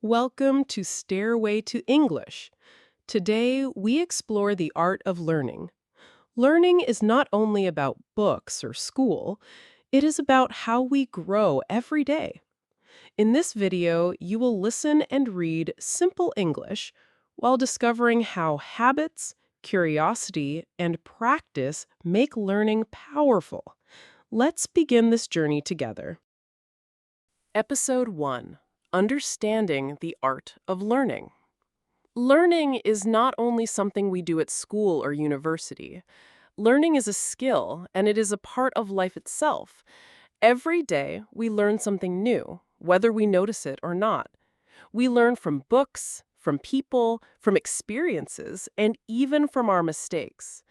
Welcome to Stairway to English. Today, we explore the art of learning. Learning is not only about books or school, it is about how we grow every day. In this video, you will listen and read simple English while discovering how habits, curiosity, and practice make learning powerful. Let's begin this journey together. Episode 1: Understanding the Art of Learning. Learning is not only something we do at school or university. Learning is a skill, and it is a part of life itself. Every day, we learn something new, whether we notice it or not. We learn from books, from people, from experiences, and even from our mistakes.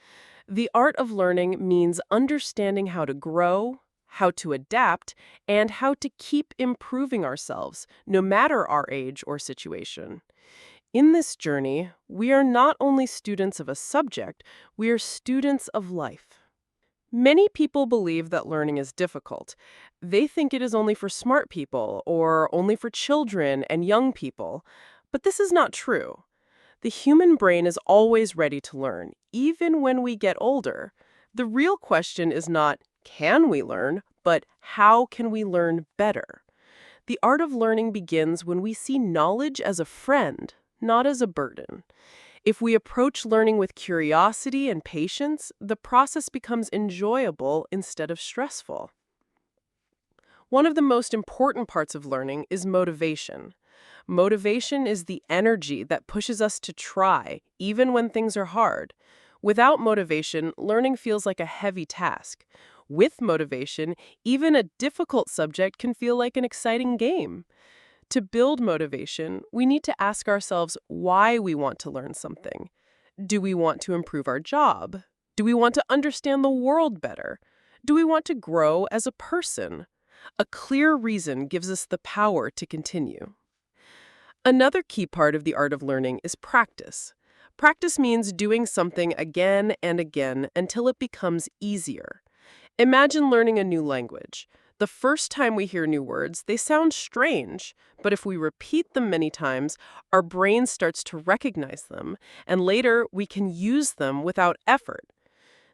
The art of learning means understanding how to grow, how to adapt, and how to keep improving ourselves, no matter our age or situation. In this journey, we are not only students of a subject, we are students of life. Many people believe that learning is difficult. They think it is only for smart people or only for children and young people. But this is not true. The human brain is always ready to learn, even when we get older. The real question is not, can we learn, but how can we learn better? The art of learning begins when we see knowledge as a friend, not as a burden. If we approach learning with curiosity and patience, the process becomes enjoyable instead of stressful. One of the most important parts of learning is motivation. Motivation is the energy that pushes us to try, even when things are hard. Without motivation, learning feels like a heavy task. With motivation, even a difficult subject can feel like an exciting game. To build motivation, we need to ask ourselves why we want to learn something. Do we want to improve our job? Do we want to understand the world better? Do we want to grow as a person? A clear reason gives us the power to continue. Another key part of the art of learning is practice. Practice means doing something again and again until it becomes easier. Imagine learning a new language. The first time we hear new words, they sound strange, but if we repeat them many times, our brain starts to recognize them, and later we can use them without effort.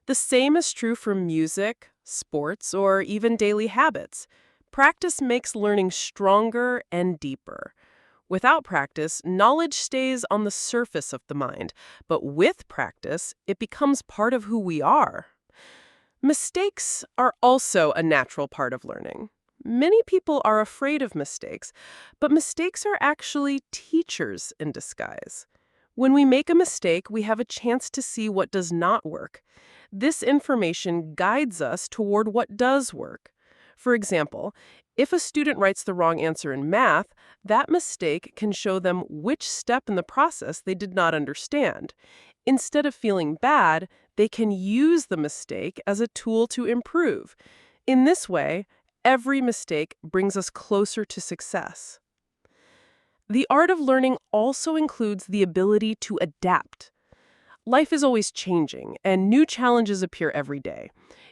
The same is true for music, sports, or even daily habits. Practice makes learning stronger and deeper. Without practice, knowledge stays on the surface of the mind, but with practice, it becomes part of who we are. Mistakes are also a natural part of learning. Many people are afraid of mistakes, but mistakes are actually teachers in disguise. When we make a mistake, we have a chance to see what does not work. This information guides us toward what does work. For example, if a student writes the wrong answer in math, that mistake can show them which step in the process they did not understand. Instead of feeling bad, they can use the mistake as a tool to improve. In this way, every mistake brings us closer to success. The art of learning also includes the ability to adapt. Life is always changing, and new challenges appear every day.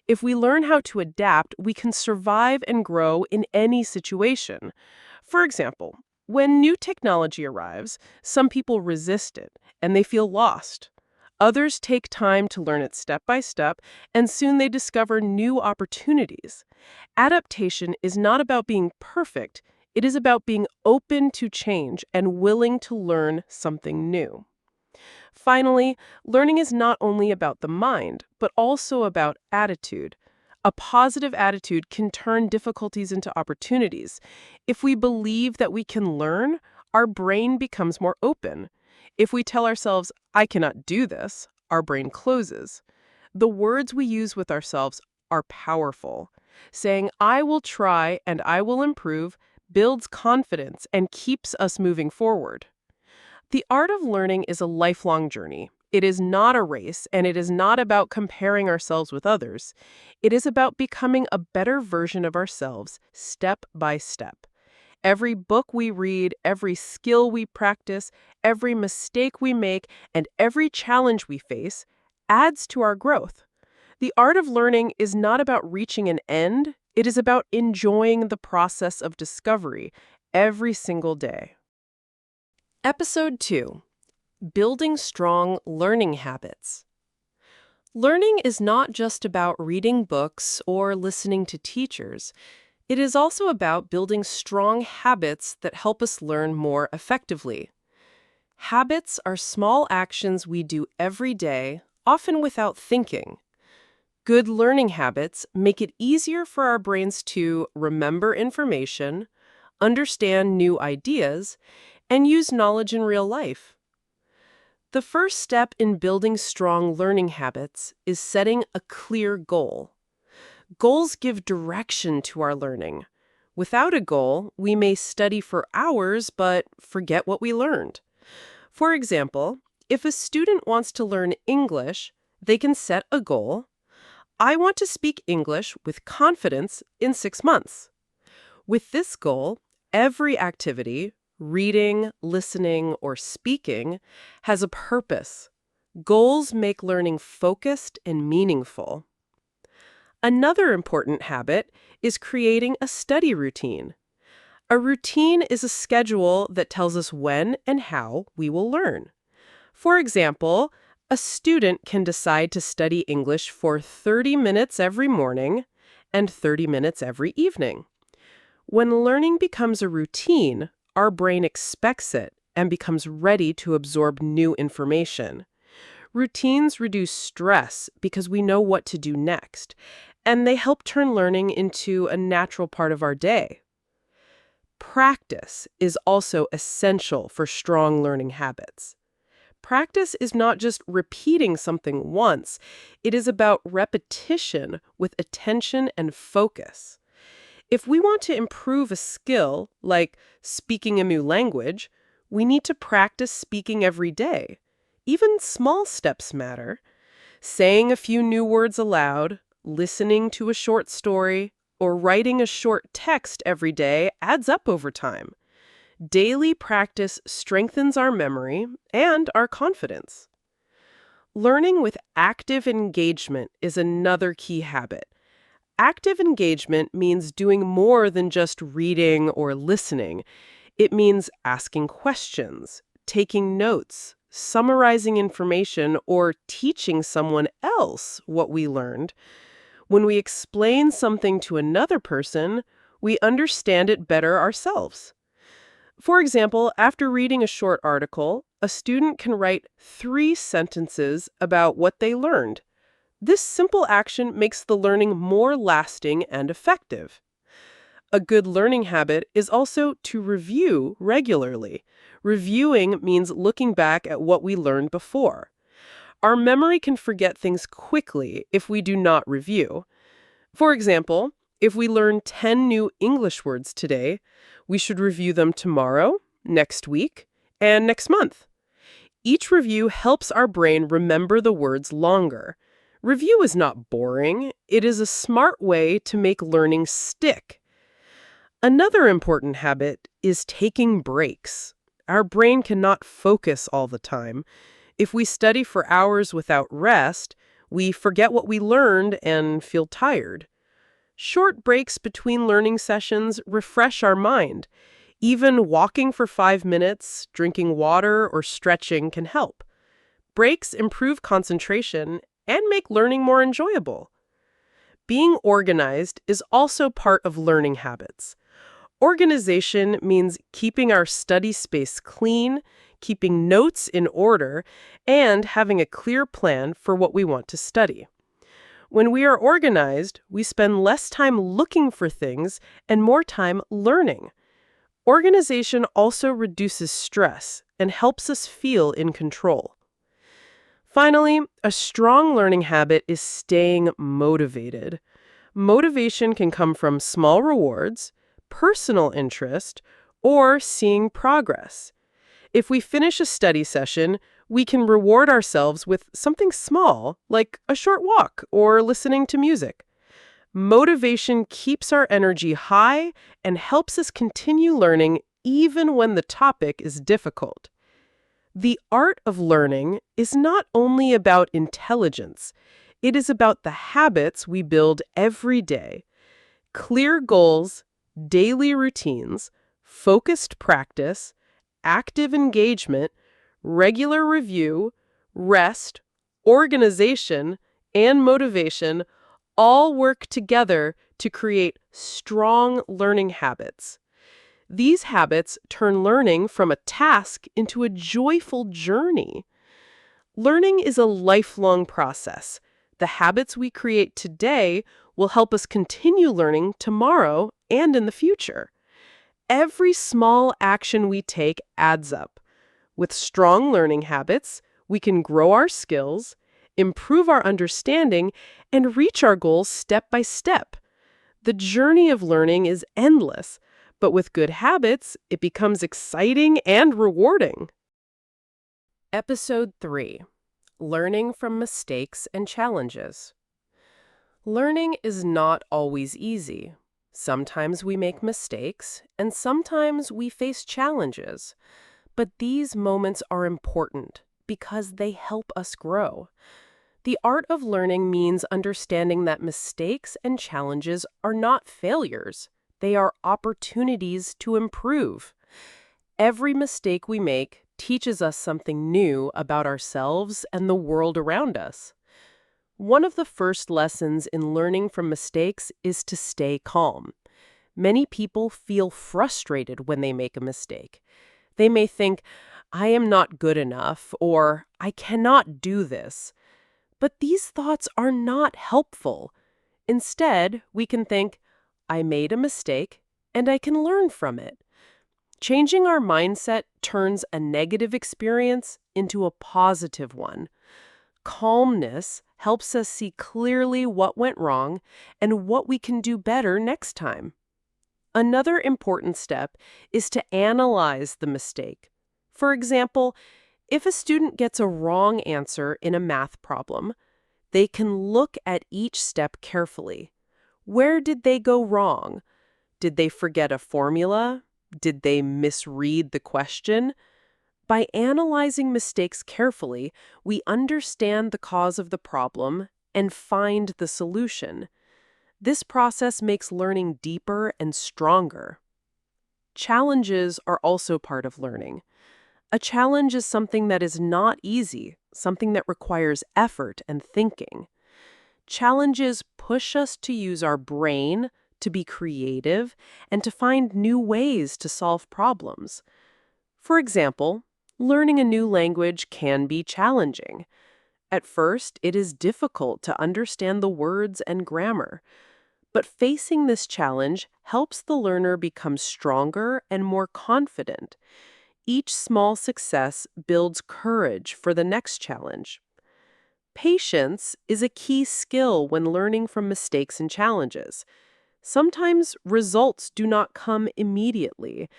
If we learn how to adapt, we can survive and grow in any situation. For example, when new technology arrives, some people resist it, and they feel lost. Others take time to learn it step by step, and soon they discover new opportunities. Adaptation is not about being perfect, it is about being open to change and willing to learn something new. Finally, learning is not only about the mind, but also about attitude. A positive attitude can turn difficulties into opportunities. If we believe that we can learn, our brain becomes more open. If we tell ourselves, I cannot do this, our brain closes. The words we use with ourselves are powerful. Saying, I will try and I will improve, builds confidence and keeps us moving forward. The art of learning is a lifelong journey. It is not a race, and it is not about comparing ourselves with others. It is about becoming a better version of ourselves, step by step. Every book we read, every skill we practice, every mistake we make, and every challenge we face adds to our growth. The art of learning is not about reaching an end. It is about enjoying the process of discovery every single day. Episode 2: Building Strong Learning Habits. Learning is not just about reading books or listening to teachers. It is also about building strong habits that help us learn more effectively. Habits are small actions we do every day, often without thinking. Good learning habits make it easier for our brains to remember information, understand new ideas, and use knowledge in real life. The first step in building strong learning habits is setting a clear goal. Goals give direction to our learning. Without a goal, we may study for hours but forget what we learned. For example, if a student wants to learn English, they can set a goal. I want to speak English with confidence in 6 months. With this goal, every activity, reading, listening, or speaking, has a purpose. Goals make learning focused and meaningful. Another important habit is creating a study routine. A routine is a schedule that tells us when and how we will learn. For example, a student can decide to study English for 30 minutes every morning and 30 minutes every evening. When learning becomes a routine, our brain expects it and becomes ready to absorb new information. Routines reduce stress because we know what to do next, and they help turn learning into a natural part of our day. Practice is also essential for strong learning habits. Practice is not just repeating something once, it is about repetition with attention and focus. If we want to improve a skill, like speaking a new language, we need to practice speaking every day. Even small steps matter. Saying a few new words aloud, listening to a short story, or writing a short text every day adds up over time. Daily practice strengthens our memory and our confidence. Learning with active engagement is another key habit. Active engagement means doing more than just reading or listening. It means asking questions, taking notes, summarizing information, or teaching someone else what we learned. When we explain something to another person, we understand it better ourselves. For example, after reading a short article, a student can write 3 sentences about what they learned. This simple action makes the learning more lasting and effective. A good learning habit is also to review regularly. Reviewing means looking back at what we learned before. Our memory can forget things quickly if we do not review. For example, if we learn 10 new English words today, we should review them tomorrow, next week, and next month. Each review helps our brain remember the words longer. Review is not boring. It is a smart way to make learning stick. Another important habit is taking breaks. Our brain cannot focus all the time. If we study for hours without rest, we forget what we learned and feel tired. Short breaks between learning sessions refresh our mind. Even walking for 5 minutes, drinking water, or stretching can help. Breaks improve concentration and make learning more enjoyable. Being organized is also part of learning habits. Organization means keeping our study space clean, keeping notes in order, and having a clear plan for what we want to study. When we are organized, we spend less time looking for things and more time learning. Organization also reduces stress and helps us feel in control. Finally, a strong learning habit is staying motivated. Motivation can come from small rewards, personal interest, or seeing progress. If we finish a study session, we can reward ourselves with something small, like a short walk or listening to music. Motivation keeps our energy high and helps us continue learning even when the topic is difficult. The art of learning is not only about intelligence, it is about the habits we build every day. Clear goals, daily routines, focused practice, active engagement, regular review, rest, organization, and motivation all work together to create strong learning habits. These habits turn learning from a task into a joyful journey. Learning is a lifelong process. The habits we create today will help us continue learning tomorrow and in the future. Every small action we take adds up. With strong learning habits, we can grow our skills, improve our understanding, and reach our goals step by step. The journey of learning is endless, but with good habits, it becomes exciting and rewarding. Episode 3: Learning from Mistakes and Challenges. Learning is not always easy. Sometimes we make mistakes, and sometimes we face challenges. But these moments are important because they help us grow. The art of learning means understanding that mistakes and challenges are not failures. They are opportunities to improve. Every mistake we make teaches us something new about ourselves and the world around us. One of the first lessons in learning from mistakes is to stay calm. Many people feel frustrated when they make a mistake. They may think, I am not good enough, or I cannot do this. But these thoughts are not helpful. Instead, we can think, I made a mistake, and I can learn from it. Changing our mindset turns a negative experience into a positive one. Calmness helps us see clearly what went wrong and what we can do better next time. Another important step is to analyze the mistake. For example, if a student gets a wrong answer in a math problem, they can look at each step carefully. Where did they go wrong? Did they forget a formula? Did they misread the question? By analyzing mistakes carefully, we understand the cause of the problem and find the solution. This process makes learning deeper and stronger. Challenges are also part of learning. A challenge is something that is not easy, something that requires effort and thinking. Challenges push us to use our brain, to be creative, and to find new ways to solve problems. For example, learning a new language can be challenging. At first, it is difficult to understand the words and grammar. But facing this challenge helps the learner become stronger and more confident. Each small success builds courage for the next challenge. Patience is a key skill when learning from mistakes and challenges. Sometimes results do not come immediately.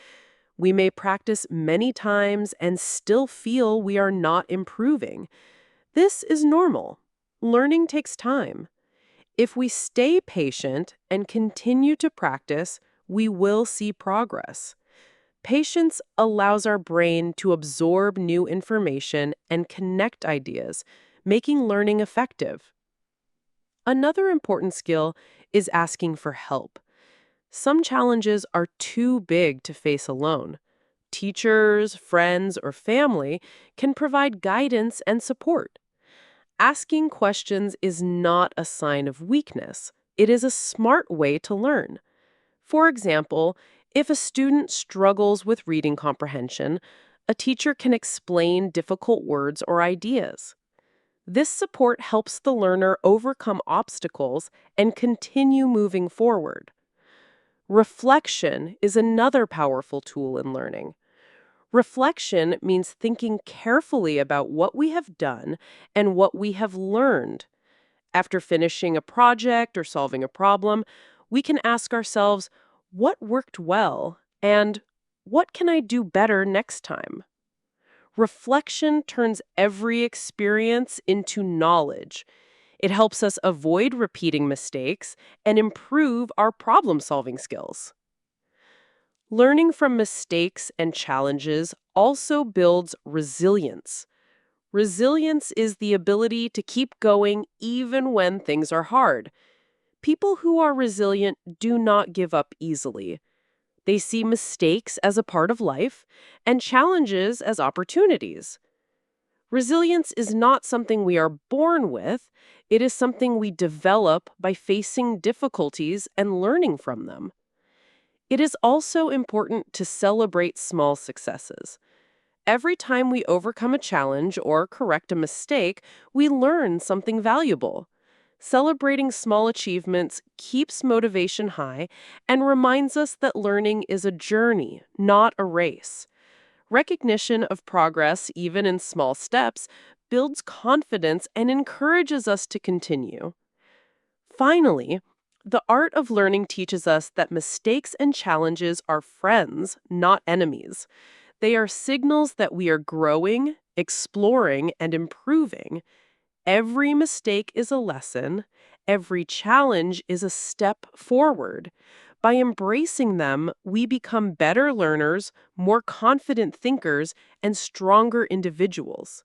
We may practice many times and still feel we are not improving. This is normal. Learning takes time. If we stay patient and continue to practice, we will see progress. Patience allows our brain to absorb new information and connect ideas, making learning effective. Another important skill is asking for help. Some challenges are too big to face alone. Teachers, friends, or family can provide guidance and support. Asking questions is not a sign of weakness. It is a smart way to learn. For example, if a student struggles with reading comprehension, a teacher can explain difficult words or ideas. This support helps the learner overcome obstacles and continue moving forward. Reflection is another powerful tool in learning. Reflection means thinking carefully about what we have done and what we have learned. After finishing a project or solving a problem, we can ask ourselves, what worked well and what can I do better next time? Reflection turns every experience into knowledge. It helps us avoid repeating mistakes and improve our problem-solving skills. Learning from mistakes and challenges also builds resilience. Resilience is the ability to keep going even when things are hard. People who are resilient do not give up easily. They see mistakes as a part of life and challenges as opportunities. Resilience is not something we are born with, it is something we develop by facing difficulties and learning from them. It is also important to celebrate small successes. Every time we overcome a challenge or correct a mistake, we learn something valuable. Celebrating small achievements keeps motivation high and reminds us that learning is a journey, not a race. Recognition of progress, even in small steps, builds confidence and encourages us to continue. Finally, the art of learning teaches us that mistakes and challenges are friends, not enemies. They are signals that we are growing, exploring, and improving. Every mistake is a lesson. Every challenge is a step forward. By embracing them, we become better learners, more confident thinkers, and stronger individuals.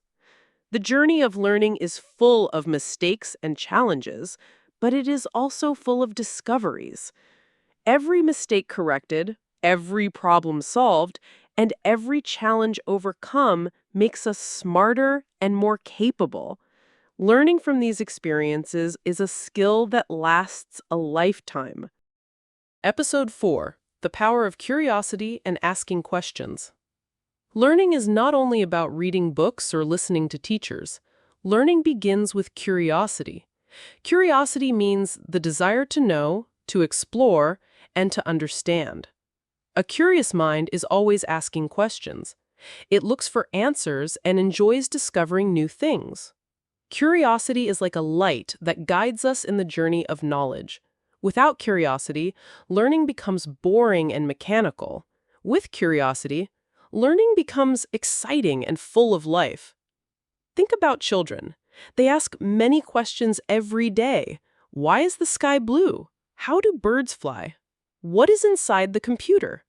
The journey of learning is full of mistakes and challenges, but it is also full of discoveries. Every mistake corrected, every problem solved, and every challenge overcome makes us smarter and more capable. Learning from these experiences is a skill that lasts a lifetime. Episode 4: The Power of Curiosity and Asking Questions. Learning is not only about reading books or listening to teachers. Learning begins with curiosity. Curiosity means the desire to know, to explore, and to understand. A curious mind is always asking questions. It looks for answers and enjoys discovering new things. Curiosity is like a light that guides us in the journey of knowledge. Without curiosity, learning becomes boring and mechanical. With curiosity, learning becomes exciting and full of life. Think about children. They ask many questions every day. Why is the sky blue? How do birds fly? What is inside the computer?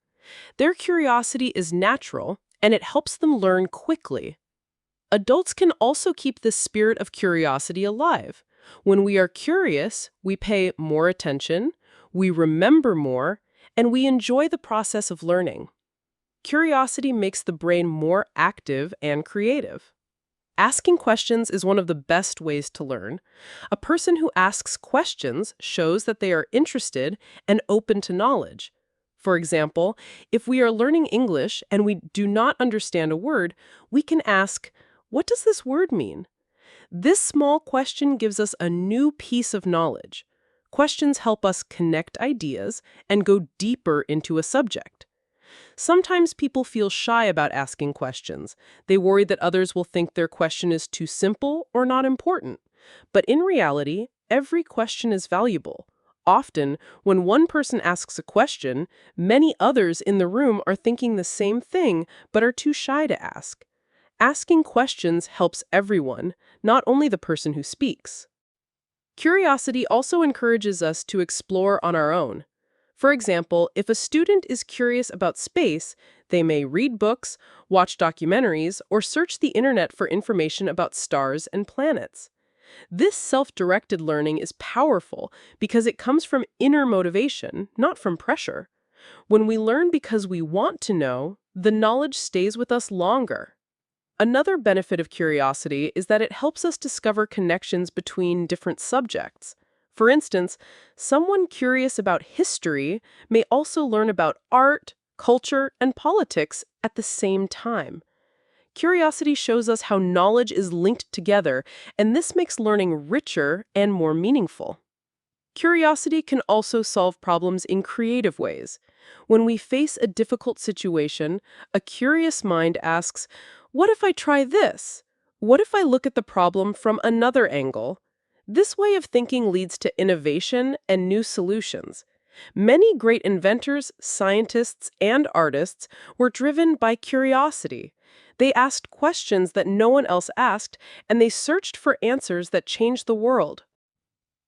Their curiosity is natural, and it helps them learn quickly. Adults can also keep the spirit of curiosity alive. When we are curious, we pay more attention, we remember more, and we enjoy the process of learning. Curiosity makes the brain more active and creative. Asking questions is one of the best ways to learn. A person who asks questions shows that they are interested and open to knowledge. For example, if we are learning English and we do not understand a word, we can ask, "What does this word mean?" This small question gives us a new piece of knowledge. Questions help us connect ideas and go deeper into a subject. Sometimes people feel shy about asking questions. They worry that others will think their question is too simple or not important. But in reality, every question is valuable. Often, when one person asks a question, many others in the room are thinking the same thing but are too shy to ask. Asking questions helps everyone, not only the person who speaks. Curiosity also encourages us to explore on our own. For example, if a student is curious about space, they may read books, watch documentaries, or search the internet for information about stars and planets. This self-directed learning is powerful because it comes from inner motivation, not from pressure. When we learn because we want to know, the knowledge stays with us longer. Another benefit of curiosity is that it helps us discover connections between different subjects. For instance, someone curious about history may also learn about art, culture, and politics at the same time. Curiosity shows us how knowledge is linked together, and this makes learning richer and more meaningful. Curiosity can also solve problems in creative ways. When we face a difficult situation, a curious mind asks, "What if I try this? What if I look at the problem from another angle?" This way of thinking leads to innovation and new solutions. Many great inventors, scientists, and artists were driven by curiosity. They asked questions that no one else asked, and they searched for answers that changed the world.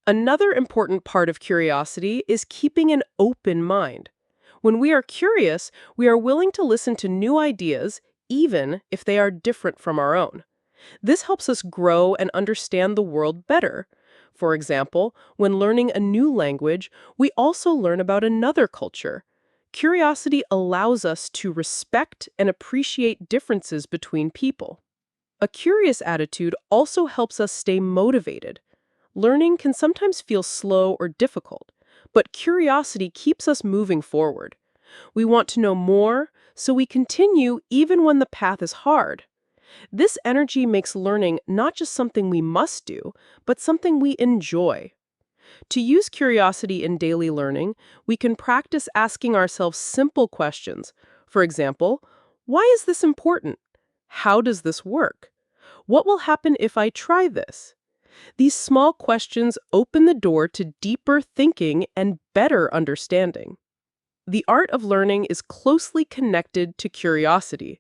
Another important part of curiosity is keeping an open mind. When we are curious, we are willing to listen to new ideas, even if they are different from our own. This helps us grow and understand the world better. For example, when learning a new language, we also learn about another culture. Curiosity allows us to respect and appreciate differences between people. A curious attitude also helps us stay motivated. Learning can sometimes feel slow or difficult, but curiosity keeps us moving forward. We want to know more, so we continue even when the path is hard. This energy makes learning not just something we must do, but something we enjoy. To use curiosity in daily learning, we can practice asking ourselves simple questions. For example, why is this important? How does this work? What will happen if I try this? These small questions open the door to deeper thinking and better understanding. The art of learning is closely connected to curiosity.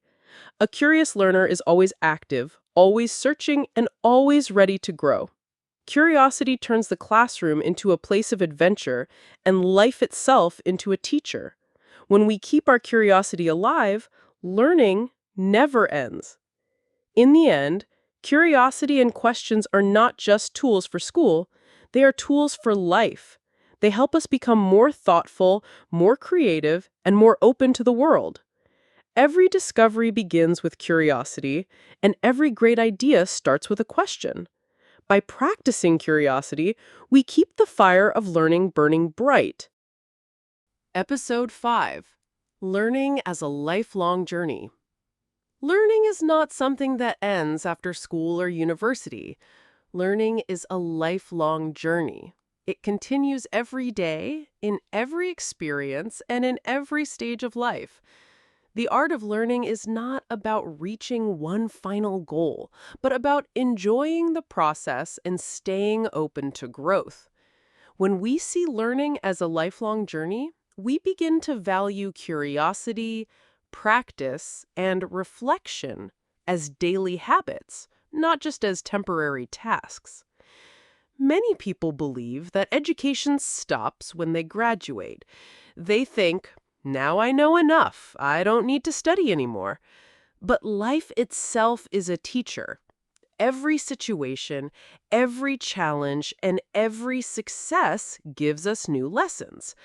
A curious learner is always active, always searching, and always ready to grow. Curiosity turns the classroom into a place of adventure and life itself into a teacher. When we keep our curiosity alive, learning never ends. In the end, curiosity and questions are not just tools for school, they are tools for life. They help us become more thoughtful, more creative, and more open to the world. Every discovery begins with curiosity, and every great idea starts with a question. By practicing curiosity, we keep the fire of learning burning bright. Episode 5: Learning as a Lifelong Journey. Learning is not something that ends after school or university. Learning is a lifelong journey. It continues every day, in every experience, and in every stage of life. The art of learning is not about reaching one final goal, but about enjoying the process and staying open to growth. When we see learning as a lifelong journey, we begin to value curiosity, practice, and reflection as daily habits, not just as temporary tasks. Many people believe that education stops when they graduate. They think, now I know enough, I don't need to study anymore. But life itself is a teacher. Every situation, every challenge, and every success gives us new lessons.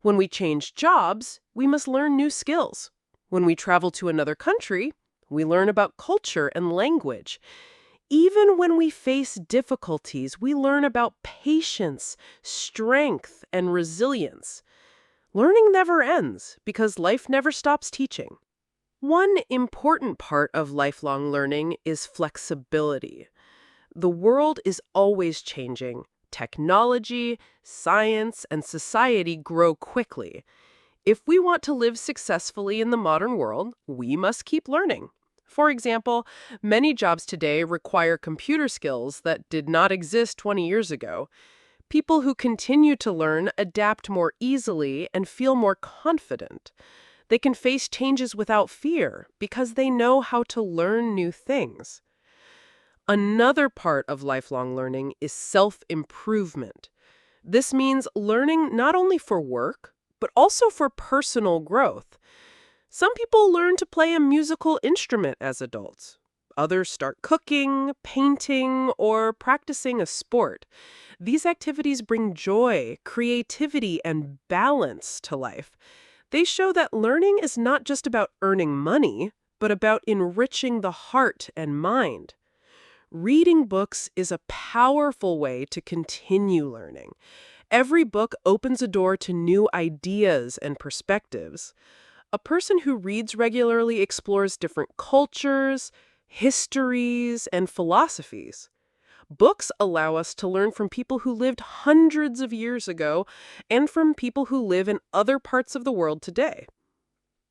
When we change jobs, we must learn new skills. When we travel to another country, we learn about culture and language. Even when we face difficulties, we learn about patience, strength, and resilience. Learning never ends because life never stops teaching. One important part of lifelong learning is flexibility. The world is always changing. Technology, science, and society grow quickly. If we want to live successfully in the modern world, we must keep learning. For example, many jobs today require computer skills that did not exist 20 years ago. People who continue to learn adapt more easily and feel more confident. They can face changes without fear because they know how to learn new things. Another part of lifelong learning is self-improvement. This means learning not only for work, but also for personal growth. Some people learn to play a musical instrument as adults. Others start cooking, painting, or practicing a sport. These activities bring joy, creativity, and balance to life. They show that learning is not just about earning money, but about enriching the heart and mind. Reading books is a powerful way to continue learning. Every book opens a door to new ideas and perspectives. A person who reads regularly explores different cultures, histories, and philosophies. Books allow us to learn from people who lived hundreds of years ago and from people who live in other parts of the world today.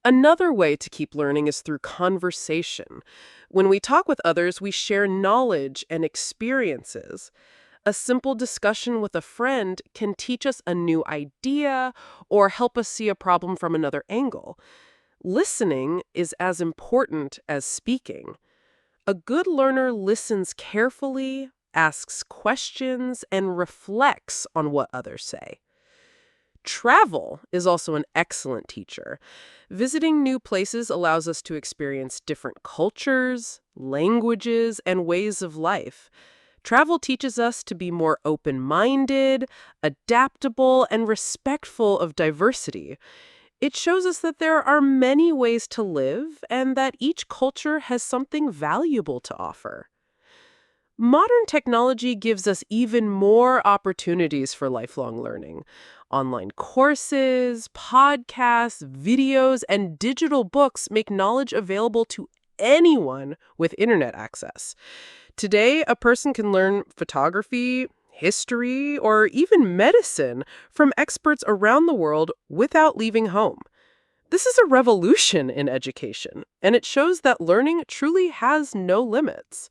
Another way to keep learning is through conversation. When we talk with others, we share knowledge and experiences. A simple discussion with a friend can teach us a new idea or help us see a problem from another angle. Listening is as important as speaking. A good learner listens carefully, asks questions, and reflects on what others say. Travel is also an excellent teacher. Visiting new places allows us to experience different cultures, languages, and ways of life. Travel teaches us to be more open-minded, adaptable, and respectful of diversity. It shows us that there are many ways to live and that each culture has something valuable to offer. Modern technology gives us even more opportunities for lifelong learning. Online courses, podcasts, videos, and digital books make knowledge available to anyone with internet access. Today, a person can learn photography, history, or even medicine from experts around the world without leaving home. This is a revolution in education, and it shows that learning truly has no limits.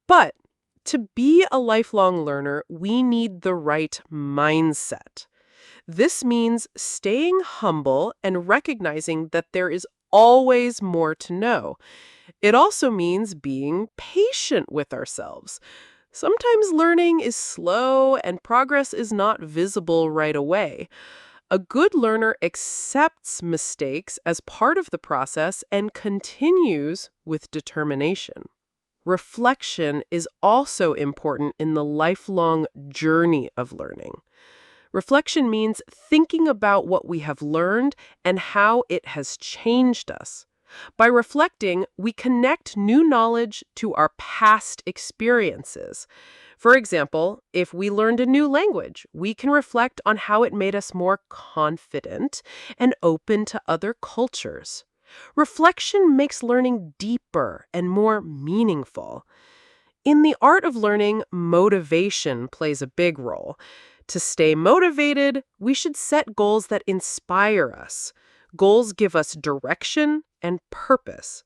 But to be a lifelong learner, we need the right mindset. This means staying humble and recognizing that there is always more to know. It also means being patient with ourselves. Sometimes learning is slow and progress is not visible right away. A good learner accepts mistakes as part of the process and continues with determination. Reflection is also important in the lifelong journey of learning. Reflection means thinking about what we have learned and how it has changed us. By reflecting, we connect new knowledge to our past experiences. For example, if we learned a new language, we can reflect on how it made us more confident and open to other cultures. Reflection makes learning deeper and more meaningful. In the art of learning, motivation plays a big role. To stay motivated, we should set goals that inspire us. Goals give us direction and purpose.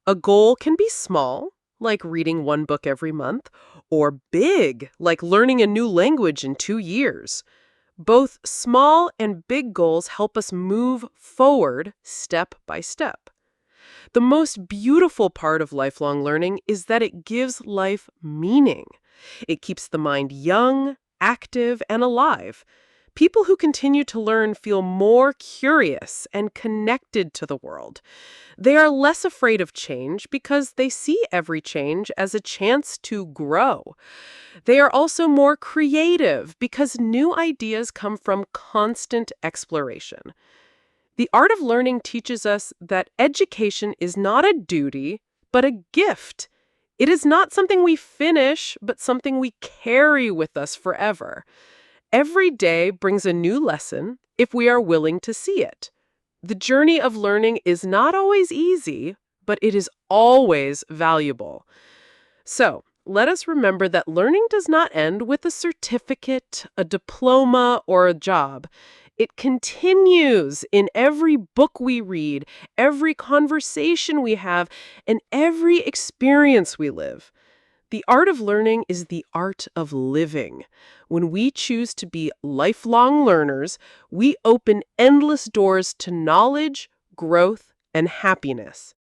A goal can be small, like reading one book every month, or big, like learning a new language in 2 years. Both small and big goals help us move forward step by step. The most beautiful part of lifelong learning is that it gives life meaning. It keeps the mind young, active, and alive. People who continue to learn feel more curious and connected to the world. They are less afraid of change because they see every change as a chance to grow. They are also more creative because new ideas come from constant exploration. The art of learning teaches us that education is not a duty, but a gift. It is not something we finish, but something we carry with us forever. Every day brings a new lesson if we are willing to see it. The journey of learning is not always easy, but it is always valuable. So, let us remember that learning does not end with a certificate, a diploma, or a job. It continues in every book we read, every conversation we have, and every experience we live. The art of learning is the art of living. When we choose to be lifelong learners, we open endless doors to knowledge, growth, and happiness.